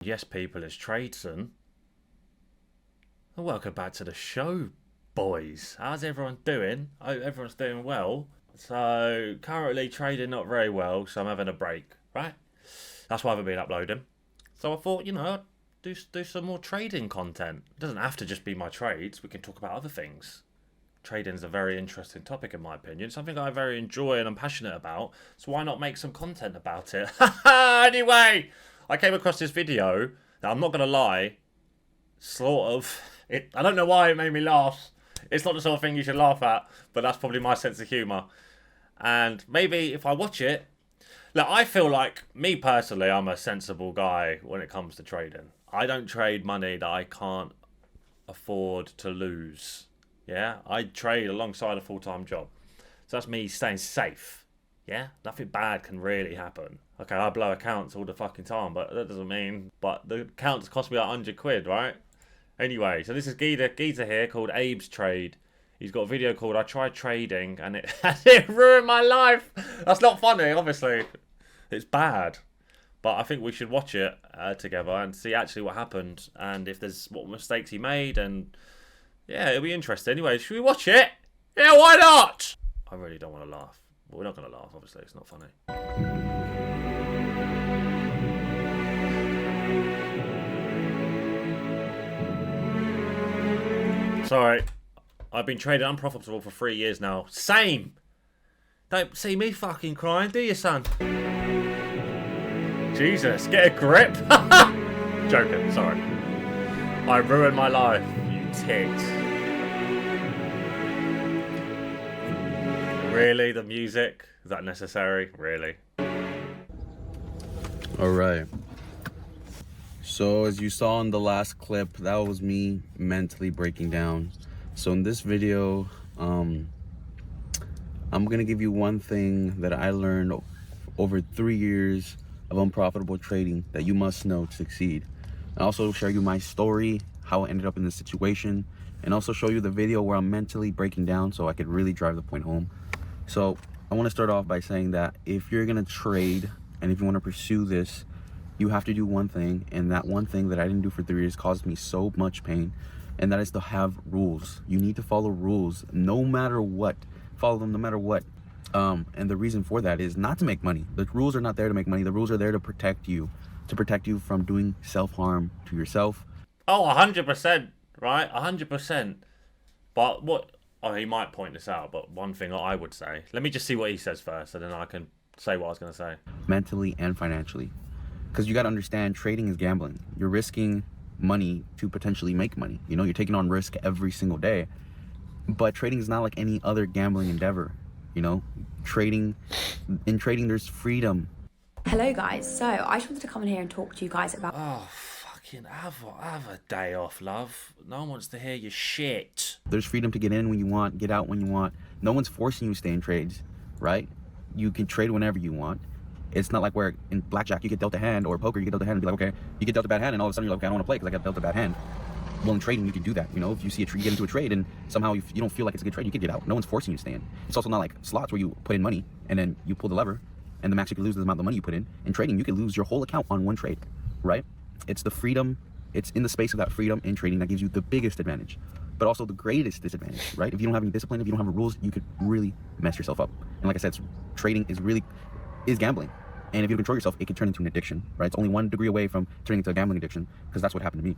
Yes, people, it's Tradeson. And welcome back to the show, boys. How's everyone doing? I hope everyone's doing well. So, currently trading not very well, so I'm having a break, right? That's why I haven't been uploading. So I thought, I'd do some more trading content. It doesn't have to just be my trades, we can talk about other things. Trading is a very interesting topic in my opinion, something I very enjoy and I'm passionate about, so why not make some content about it? Anyway, I came across this video that I'm not going to lie, sort of, I don't know why it made me laugh. It's not the sort of thing you should laugh at, but that's probably my sense of humour. And maybe if I watch it, look, I feel like, me personally, I'm a sensible guy when it comes to trading. I don't trade money that I can't afford to lose. Yeah, I trade alongside a full-time job. So that's me staying safe. Yeah, nothing bad can really happen. Okay, I blow accounts all the fucking time, but that doesn't mean. But the accounts cost me like 100 quid, right? Anyway, so this is Geezer here called Abe's Trade. He's got a video called I Tried Trading and it ruined my life. That's not funny, obviously. It's bad. But I think we should watch it together and see actually what happened and if there's what mistakes he made and yeah, it'll be interesting. Anyway, should we watch it? Yeah, why not? I really don't want to laugh. Well, we're not going to laugh, obviously. It's not funny. Sorry. I've been trading unprofitable for 3 years now. Same! Don't see me fucking crying, do you, son? Jesus, get a grip. Joking, sorry. I ruined my life, you tit. Really? The music? Is that necessary? Really? Alright. So as you saw in the last clip, that was me mentally breaking down. So in this video, I'm gonna give you one thing that I learned over 3 years of unprofitable trading that you must know to succeed. I also share you my story, how I ended up in this situation, and also show you the video where I'm mentally breaking down so I could really drive the point home. So I want to start off by saying that if you're gonna trade and if you want to pursue this, you have to do one thing, and that one thing that I didn't do for 3 years caused me so much pain, and that is to have rules. You need to follow rules no matter what. Follow them no matter what. And the reason for that is not to make money. The rules are not there to make money. The rules are there to protect you from doing self-harm to yourself. Oh, 100%, right? 100%. But what... Oh, he might point this out, but one thing I would say... Let me just see what he says first, and then I can say what I was going to say. Mentally and financially. Because you got to understand, trading is gambling. You're risking money to potentially make money. You know, you're taking on risk every single day. But trading is not like any other gambling endeavor. You know, in trading, there's freedom. Hello guys, so I just wanted to come in here and talk to you guys about... Oh, fucking have a day off, love. No one wants to hear your shit. There's freedom to get in when you want, get out when you want. No one's forcing you to stay in trades, right? You can trade whenever you want. It's not like where in blackjack you get dealt a hand, or poker you get dealt a hand and be like, okay, you get dealt a bad hand and all of a sudden you're like, okay, I don't want to play because I got dealt a bad hand. Well, in trading you can do that. You know, if you see you get into a trade and somehow you don't feel like it's a good trade, you can get out. No one's forcing you to stay in. It's also not like slots where you put in money and then you pull the lever and the max you can lose is the amount of money you put in. In trading, you can lose your whole account on one trade, right? It's the freedom, it's in the space of that freedom in trading that gives you the biggest advantage, but also the greatest disadvantage, right? If you don't have any discipline, if you don't have rules, you could really mess yourself up. And like I said, trading is gambling. And if you control yourself, it can turn into an addiction, right? It's only 1 degree away from turning into a gambling addiction, because that's what happened to me.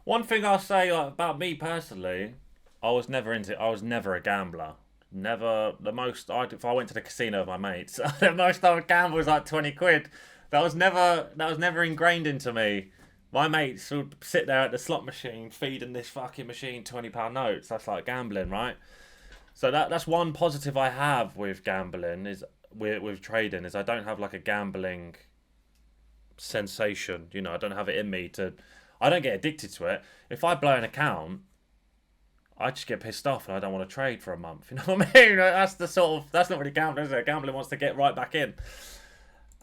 One thing I'll say about me personally, I was never a gambler. Never. If I went to the casino with my mates, the most I would gamble was like 20 quid. That was never ingrained into me. My mates would sit there at the slot machine feeding this fucking machine £20 notes. That's like gambling, right? So that's one positive I have with gambling is with trading is I don't have like a gambling sensation. You know, I don't have it in me to... I don't get addicted to it. If I blow an account, I just get pissed off and I don't want to trade for a month. You know what I mean? That's not really gambling, is it? Gambling wants to get right back in.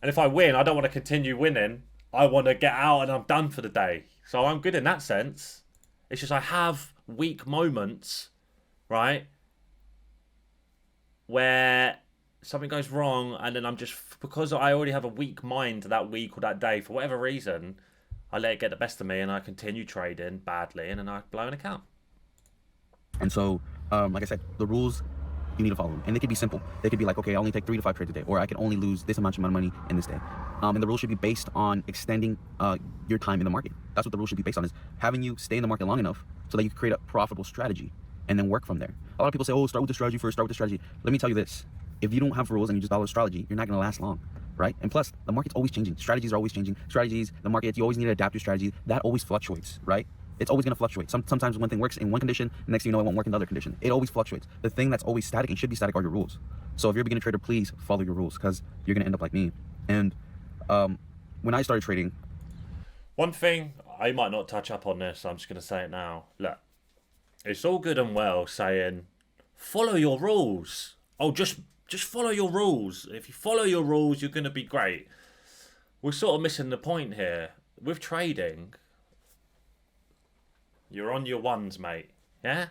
And if I win, I don't want to continue winning. I want to get out and I'm done for the day. So I'm good in that sense. It's just I have weak moments, right? Where something goes wrong, and then I'm just, because I already have a weak mind that week or that day for whatever reason, I let it get the best of me and I continue trading badly, and then I blow an account. And so, like I said, the rules, you need to follow them. And they could be simple. They could be like, okay, I only take 3 to 5 trades a day, or I can only lose this amount of money in this day. And the rules should be based on extending your time in the market. That's what the rules should be based on, is having you stay in the market long enough so that you can create a profitable strategy and then work from there. A lot of people say, oh, start with the strategy first, start with the strategy. Let me tell you this. If you don't have rules and you just follow strategy, you're not going to last long, right? And plus, the market's always changing. Strategies are always changing. Strategies, the market, you always need to adapt your strategy. That always fluctuates, right? It's always going to fluctuate. Sometimes one thing works in one condition, the next thing you know, it won't work in the other condition. It always fluctuates. The thing that's always static and should be static are your rules. So if you're a beginner trader, please follow your rules, because you're going to end up like me. And when I started trading... One thing, I might not touch up on this, so I'm just going to say it now. Look, it's all good and well saying, follow your rules. Oh, just follow your rules. If you follow your rules, you're going to be great. We're sort of missing the point here. With trading, you're on your ones, mate. Yeah?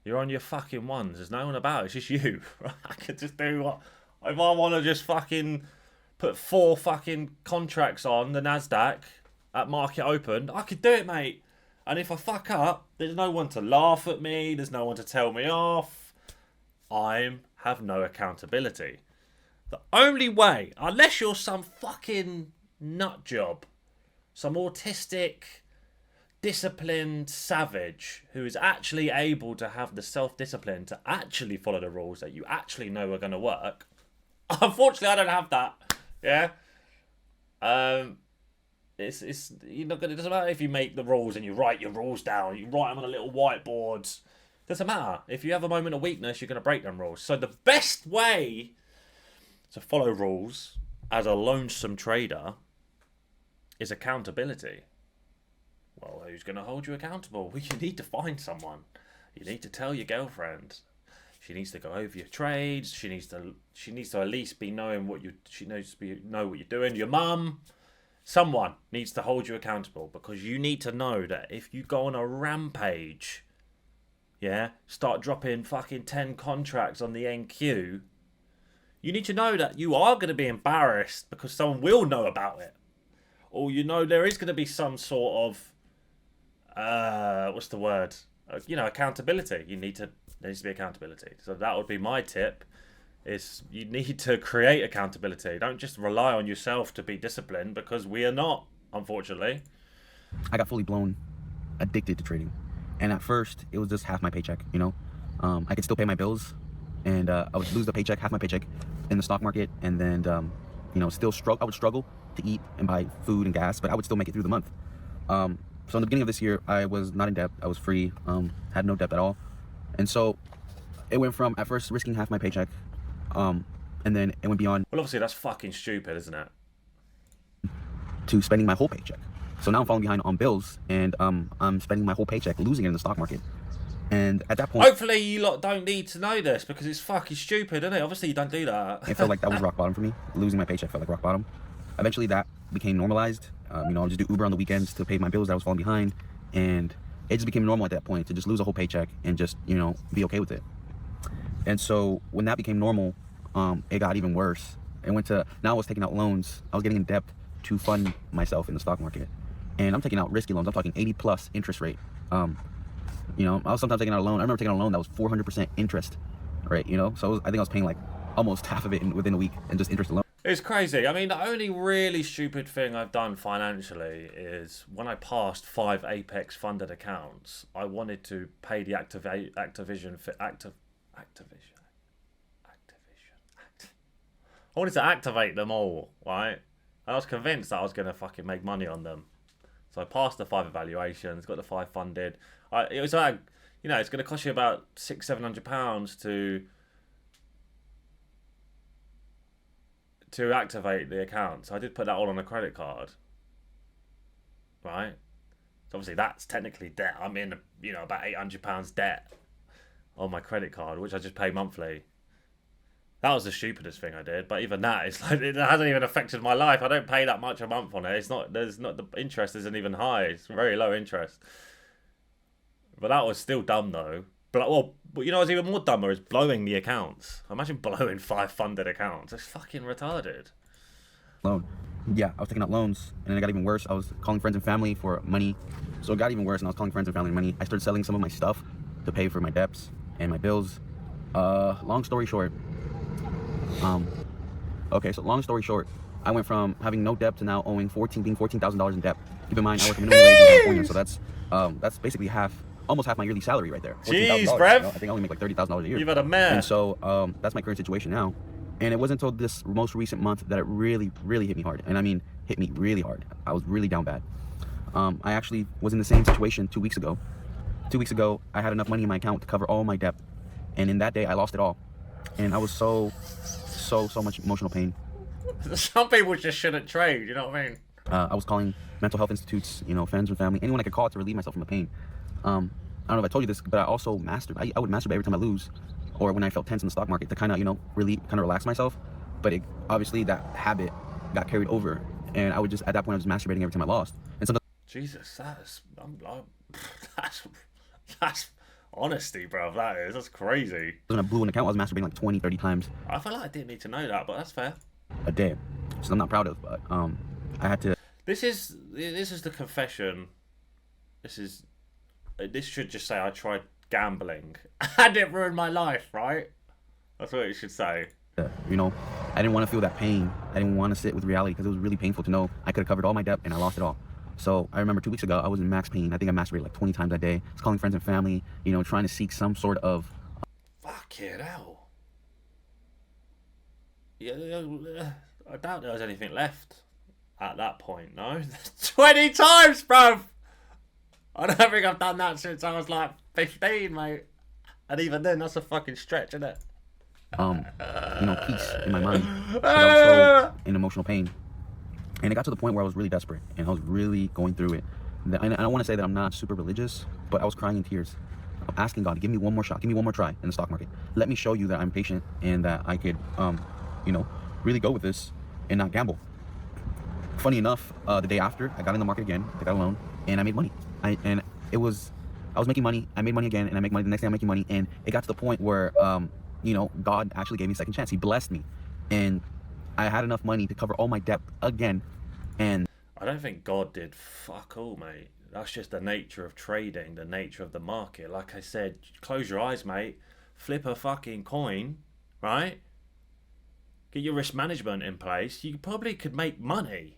You're on your fucking ones. There's no one about it. It's just you. I can just do what... If I want to just fucking put 4 fucking contracts on the NASDAQ at market open, I could do it, mate. And if I fuck up, there's no one to laugh at me. There's no one to tell me off. I have no accountability. The only way, unless you're some fucking nut job, some autistic, disciplined savage who is actually able to have the self-discipline to actually follow the rules that you actually know are going to work. Unfortunately, I don't have that. Yeah. It's you're not gonna. It doesn't matter if you make the rules and you write your rules down. You write them on a little whiteboard. Doesn't matter. If you have a moment of weakness, you're gonna break them rules. So the best way to follow rules as a lonesome trader is accountability. Well, who's gonna hold you accountable? Well, you need to find someone. You need to tell your girlfriend. She needs to go over your trades. She needs to at least be knowing what know what you're doing. Your mum, someone needs to hold you accountable, because you need to know that if you go on a rampage, yeah, start dropping fucking 10 contracts on the NQ, you need to know that you are going to be embarrassed because someone will know about it, or there is going to be some sort of what's the word? Accountability. There needs to be accountability. So that would be my tip, is you need to create accountability. Don't just rely on yourself to be disciplined, because we are not, unfortunately. I got fully blown addicted to trading. And at first, it was just half my paycheck, I could still pay my bills, and I would lose the paycheck, half my paycheck in the stock market, and then, I would struggle to eat and buy food and gas, but I would still make it through the month. So in the beginning of this year, I was not in debt. I was free, had no debt at all. And so it went from, at first, risking half my paycheck, and then it went beyond... Well, obviously, that's fucking stupid, isn't it? ...to spending my whole paycheck. So now I'm falling behind on bills, and I'm spending my whole paycheck, losing it in the stock market. And at that point... Hopefully you lot don't need to know this, because it's fucking stupid, isn't it? Obviously you don't do that. It felt like that was rock bottom for me. Losing my paycheck felt like rock bottom. Eventually that became normalized. I'll just do Uber on the weekends to pay my bills that I was falling behind. And it just became normal at that point to just lose a whole paycheck and just, be okay with it. And so when that became normal, it got even worse. It went to, now I was taking out loans. I was getting in debt to fund myself in the stock market. And I'm taking out risky loans. I'm talking 80+ interest rate. I was sometimes taking out a loan. I remember taking out a loan that was 400% interest, right? So I think I was paying like almost half of it within a week, and just interest alone. It's crazy. I mean, the only really stupid thing I've done financially is when I passed 5 Apex funded accounts, I wanted to pay the Activision. I wanted to activate them all, right? I was convinced that I was going to fucking make money on them. So I passed the 5 evaluations, got the 5 funded. It was like, it's going to cost you about £600-700 to activate the account. So I did put that all on a credit card, right? So obviously that's technically debt. I'm in, about £800 debt on my credit card, which I just pay monthly. That was the stupidest thing I did. But even that, it's like, it hasn't even affected my life. I don't pay that much a month on it. The interest isn't even high. It's very low interest. But that was still dumb though. Well, you know what's even more dumber is blowing the accounts. Imagine blowing 5 funded accounts. It's fucking retarded. Loan. Yeah, I was taking out loans, and then it got even worse. I was calling friends and family for money, so it got even worse. And I was calling friends and family money. I started selling some of my stuff to pay for my debts and my bills. Long story short, okay, so long story short, I went from having no debt to now owing being $14,000 in debt. Keep in mind, I work minimum wage in California, so that's basically almost half my yearly salary right there. Jeez, $14,000, bruv. you know? I think I only make like $30,000 a year. You've had a man. And so that's my current situation now. And it wasn't until this most recent month that it really, really hit me hard. And I mean, hit me really hard. I was really down bad. I actually was in the same situation 2 weeks ago. 2 weeks ago, I had enough money in my account to cover all my debt. And in that day, I lost it all. And I was so much emotional pain. Some people just shouldn't trade, you know what I mean? I was calling mental health institutes, you know, friends and family, anyone I could call to relieve myself from the pain. I don't know if I told you this, but I also masturbate. I would masturbate every time I lose, or when I felt tense in the stock market to kind of, you know, really kind of relax myself. But obviously that habit got carried over, and I would just, at that point, I was masturbating every time I lost. And sometimes Jesus, that's honesty, bro. That's crazy. when I blew an account, I was masturbating like 20, 30 times I feel like I didn't need to know that, but that's fair. a day. So I'm not proud of, but I had to. This is the confession. This should just say I tried gambling and it ruined my life, right? That's what it should say. You know, I didn't want to feel that pain. I didn't want to sit with reality because it was really painful to know I could have covered all my debt and I lost it all. So I remember 2 weeks ago, I was in max pain. I think I masturbated like 20 times a day. I was calling friends and family, you know, trying to seek some sort of. Fucking hell. Yeah, I doubt there was anything left at that point, no? 20 times, bruv! I don't think I've done that since I was like 15, mate. And even then, that's a fucking stretch, isn't it? You know, peace in my mind. 'Cause I was so in emotional pain. And it got to the point where I was really desperate and I was really going through it. And I don't want to say that I'm not super religious, but I was crying in tears. I'm asking God, give me one more shot, give me one more try in the stock market. Let me show you that I'm patient and that I could, you know, really go with this and not gamble. Funny enough, the day after, I got in the market again, I got a loan, and I made money. I was making money, I made money again, and I make money the next day. I'm making money, and it got to the point where, you know, God actually gave me a second chance. He blessed me, and I had enough money to cover all my debt again. And I don't think God did fuck all, mate. That's just the nature of trading, the nature of the market. Like I said, close your eyes, mate. Flip a fucking coin, right? Get your risk management in place. You probably could make money.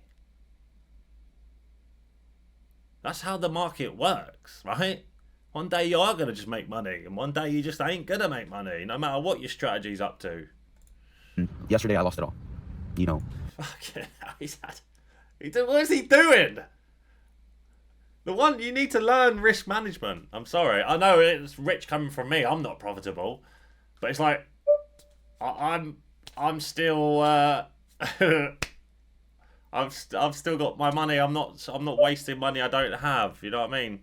That's how the market works, right? One day you are going to just make money, and one day you just ain't going to make money, no matter what your strategy's up to. yesterday, I lost it all. You know, Fucking hell, what is he doing? The one, you need to learn risk management. I'm sorry. I know it's rich coming from me. I'm not profitable. But it's like, I'm still, I've still got my money. I'm not wasting money I don't have. You know what I mean?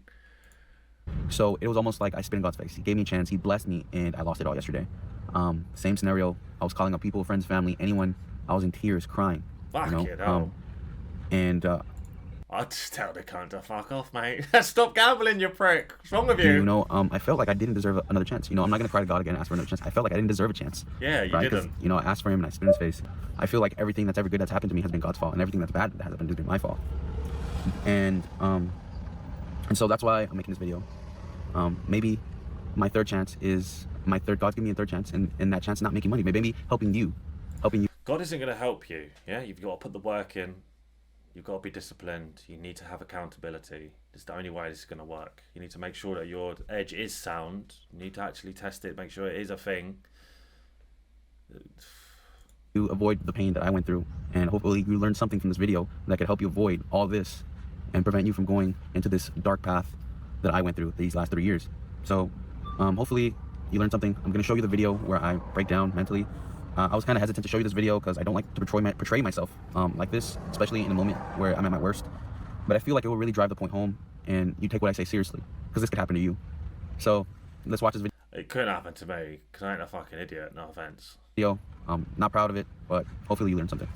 so it was almost like I spit in God's face. He gave me a chance. He blessed me, and I lost it all yesterday. Same scenario. I was calling up people, friends, family, anyone. I was in tears, crying. Fuck you know? it, hell. And I'd just tell the cunt to fuck off, mate. Stop gambling, you prick. What's wrong with you? you know, I felt like I didn't deserve another chance. You know, I'm not gonna cry to God again and ask for another chance. I felt like I didn't deserve a chance. Yeah, you right? 'Cause, didn't. you know, I asked for him and I spit in his face. I feel like everything that's ever good that's happened to me has been God's fault, and everything that's bad that has been my fault. And so that's why I'm making this video. Maybe my third chance is God's giving me a third chance, and that chance is not making money. Maybe helping you. God isn't going to help you. Yeah, you've got to put the work in. You've got to be disciplined. You need to have accountability. It's the only way this is going to work. You need to make sure that your edge is sound. You need to actually test it, make sure it is a thing. To avoid the pain that I went through, and hopefully you learned something from this video that could help you avoid all this and prevent you from going into this dark path that I went through these last 3 years. So hopefully you learned something. I'm going to show you the video where I break down mentally. I was kind of hesitant to show you this video because I don't like to portray myself like this, especially in a moment where I'm at my worst. But I feel like it will really drive the point home, and you take what I say seriously, because this could happen to you. So let's watch this video. It couldn't happen to me, because I ain't a fucking idiot, no offense. Not proud of it, but hopefully you learned something.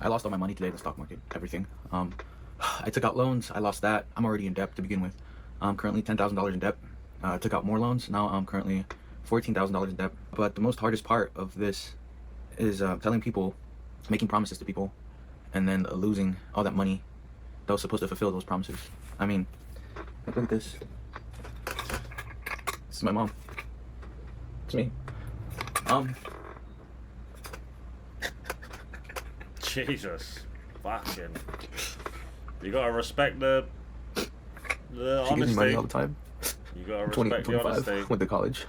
I lost all my money today in the stock market, everything. I took out loans, I lost that. I'm already in debt to begin with. I'm currently $10,000 in debt. I took out more loans. Now I'm currently $14,000 in debt. But the most hardest part of this is telling people, making promises to people, and then losing all that money that was supposed to fulfill those promises. I mean, look at this. This is my mom. It's me. Jesus. Fucking. You gotta respect the She gives me honesty. money all the time. You gotta 20, respect the 25, honesty. went to college.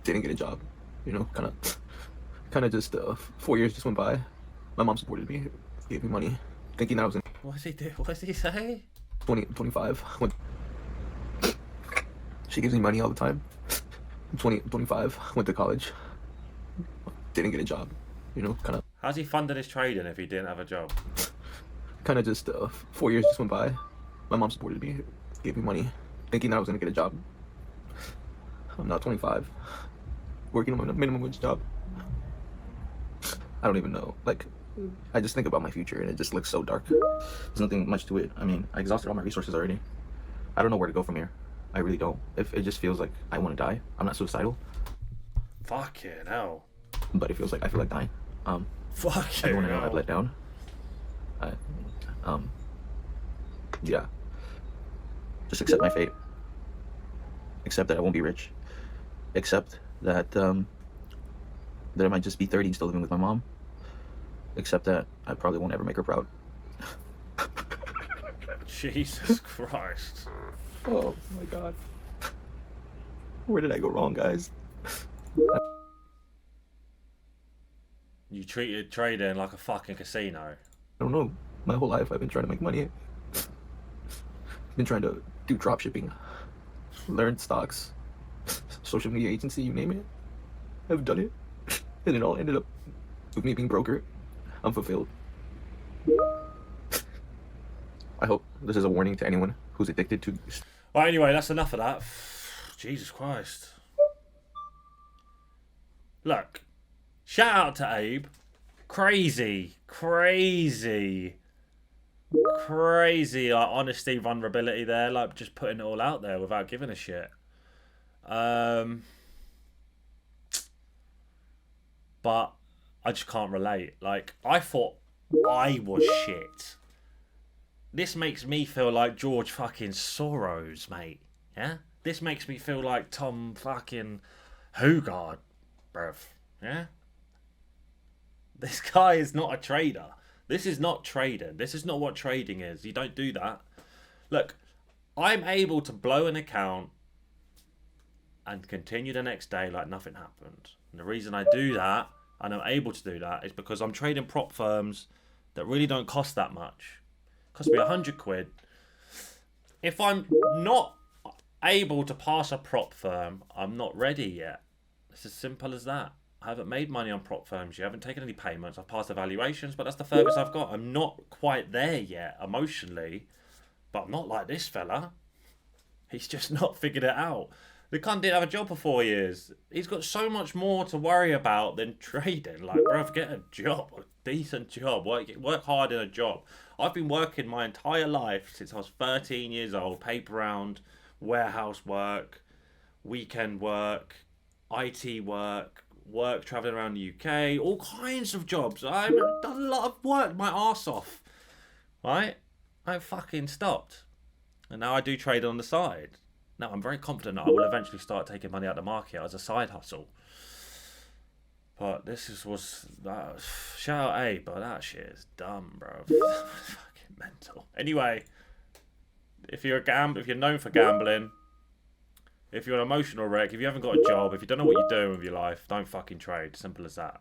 Didn't get a job. You know, kind of just 4 years just went by. My mom supported me, gave me money, thinking I was in What's he do? What's he say? 25. She gives me money all the time. 25, went to college. Didn't get a job. You know, How's he funding his trading if he didn't have a job? kind of just 4 years just went by. My mom supported me, gave me money, thinking I was gonna get a job. I'm now 25, working on a minimum wage job. I don't even know. Like, I just think about my future and it just looks so dark. There's nothing much to it. I mean, I exhausted all my resources already. I don't know where to go from here. I really don't. If it just feels like I want to die. I'm not suicidal, Fucking hell. but it feels like I feel like dying. Fucking Everyone I know I've hell. let down. Yeah. Just accept my fate. Accept that I won't be rich. Accept that that I might just be 30 and still living with my mom. Accept that I probably won't ever make her proud. Jesus Christ. Oh my god. Where did I go wrong, guys? You treated trading like a fucking casino. I don't know. My whole life I've been trying to make money. Been trying to do drop shipping, learn stocks, social media agency, you name it. I've done it. And it all ended up with me being broker. I'm fulfilled. I hope this is a warning to anyone who's addicted to. Well, anyway, that's enough of that. Jesus Christ. Look, shout out to Abe. Crazy, like honesty, vulnerability there, like just putting it all out there without giving a shit. But I just can't relate. Like, I thought I was shit. This makes me feel like George fucking Soros, mate. Yeah? This makes me feel like Tom fucking Hugard, bruv. Yeah? This guy is not a trader. This is not trading. This is not what trading is. You don't do that. Look, I'm able to blow an account and continue the next day like nothing happened. And the reason I do that, and I'm able to do that, is because I'm trading prop firms that really don't cost that much. It costs me 100 quid. If I'm not able to pass a prop firm, I'm not ready yet. It's as simple as that. I haven't made money on prop firms. You haven't taken any payments. I've passed evaluations, but that's the furthest I've got. I'm not quite there yet emotionally, but I'm not like this fella. He's just not figured it out. The cunt didn't have a job for 4 years. He's got so much more to worry about than trading. Like, bruv, get a job, a decent job. Work hard in a job. I've been working my entire life since I was 13 years old. Paper round, warehouse work, weekend work, IT work, travelling around the UK, all kinds of jobs. I've done a lot of work, my arse off. Right? I fucking stopped. And now I do trade on the side. Now I'm very confident that I will eventually start taking money out of the market as a side hustle. But was shout out A, but that shit is dumb, bro. Fucking mental. Anyway, if you're known for gambling, if you're an emotional wreck, if you haven't got a job, if you don't know what you're doing with your life, don't fucking trade. Simple as that.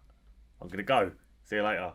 I'm gonna go. See you later.